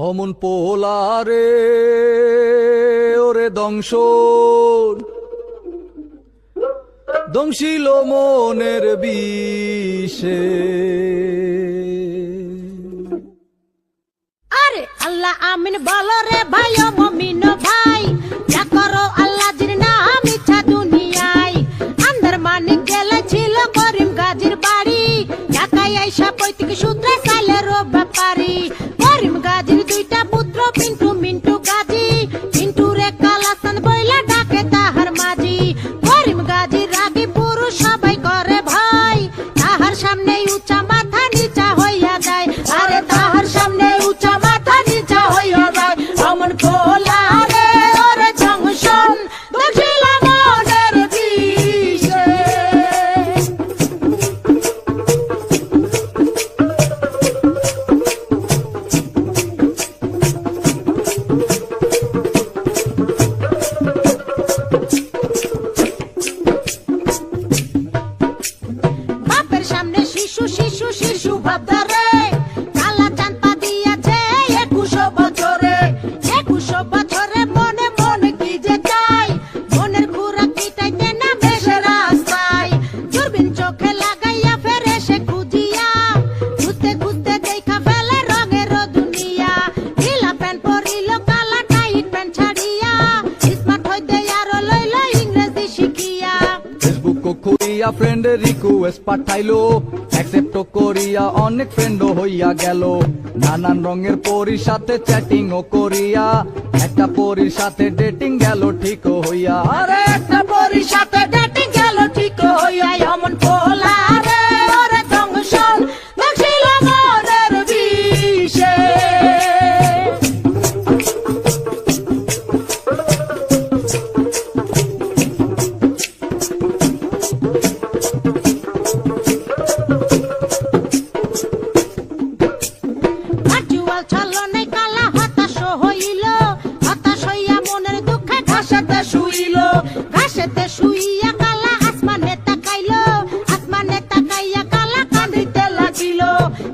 অমন পোলারে ওরে দংশন দংশিল মনের বিষে। আরে আল্লাহ আমিন বলো রে ভাই ও মমিন ভাই, যা করো আল্লাহ জির নাম ইচ্ছা দুনিয়ায়। আন্দার মানিক গেলে ছিল করিম গাজীর বাড়ি, ঢাকায় আইসা পৈতৃক সূত্রে চাইলের ব্যাপারী। করিম গাজীর দুইটা পুত্র পিন্টু মিন্টু গাজী, মিন্টু রে কালাসান বইলা ডাকে তাহার মাঝি। করিম গাজীর রাগী পুরুষ সবাই করে ভয়, তাহার সামনে উঁচা মাথা নিচা হইয়া যায়। আরে তাহার সামনে উঁচা মাথা নিচা হইয়া যায়। অমন পোলারে ওরে জংশন দক্ষিণ মনের বিষে। বাপের সামনে শিশু শিশু শিশু ভাবদারে, কালা চাঁদ পা দিয়াছে 21 বছরে। 21 বছরে মনে মনে কি যে চাই, মনের খুরাক মিটাইতে না বেশে রাস্তায়। দূরবীন চোখে লাগাইয়া ফেরে সে খুঁজিয়া, খুঁজতে খুঁজতে দেখা ফেলে রঙের দুনিয়া। ঢিলা প্যান্ট পরিল কালা টাইট প্যান্ট ছাড়িয়া, স্মার্ট হইতে আরো লইল ইংরেজি শিখিয়া। ফেসবুক খুলিয়া ফ্রেন্ডের রিকোয়েস্ট পাঠাইলো, অ্যাকসেপ্ট করিয়া অনেক ফ্রেন্ডও হইয়া গেল। নানান রঙের পরীর সাথে চ্যাটিং ও করিয়া, একটা পরীর সাথে ডেটিং গেল ঠিক হইয়া। আরে একটা পরীর সাথে ডেটিং গেল ঠিক হইয়া। অমন পোলারে ওরে দংশন দক্ষিণ মনের বিষে। ভার্চুয়াল ছলনায় কালা হতাশ হইল, হতাশ হইয়া মনের দুঃখে ঘাসেতে শুইল। ঘাসেতে শুইয়া কালা আসমানে তাকাইল, আসমানে তাকাইয়া কালা কান্দিতে লাগিল।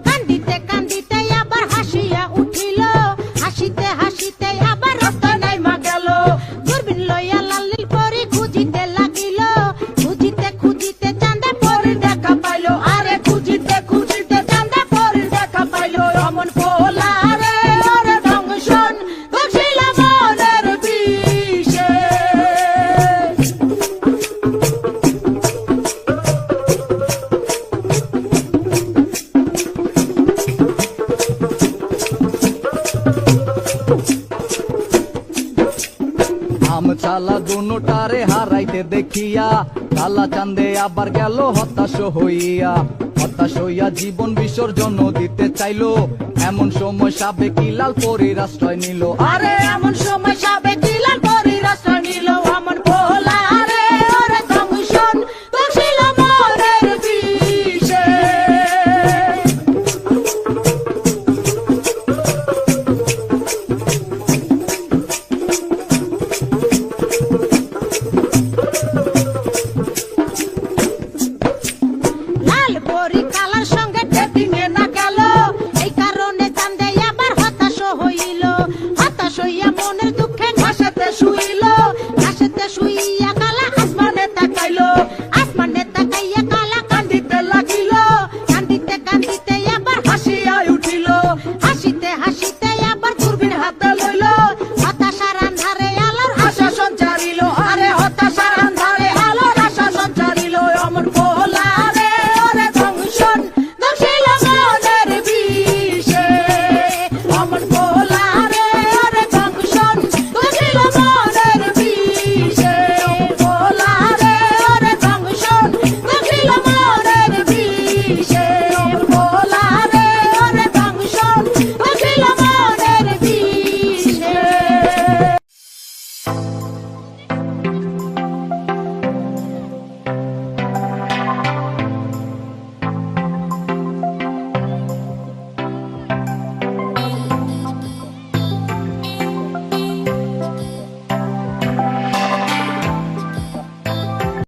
কান্দিতে কান্দিতে আবার হাসিয়া উঠিল, হাসিতে হাসিতে আবার রাস্তায় নাইমা গেল। দূরবীন লইয়া লাল নীল পরি খুঁজিতে লাগিল, খুঁজিতে খুঁজিতে চাঁদে পরির দেখা পাইল। আরে খুঁজিতে খুঁজিতে চাঁদে পরির দেখা পাইল। অমন পোলারে ওরে দংশন দক্ষিণ মনের বিষে। আম চালা দুটারে হারাইতে দেখিয়া, কালা চান্দে আবার গেল হতাশ হইয়া। হতাশ হইয়া জীবন বিসর্জন দিতে চাইলো, এমন সময় সাবেকি লাল পরীর আশ্রয় নিল। আরে এমন সময় সাবেকি লাল পরীর আশ্রয় নিল।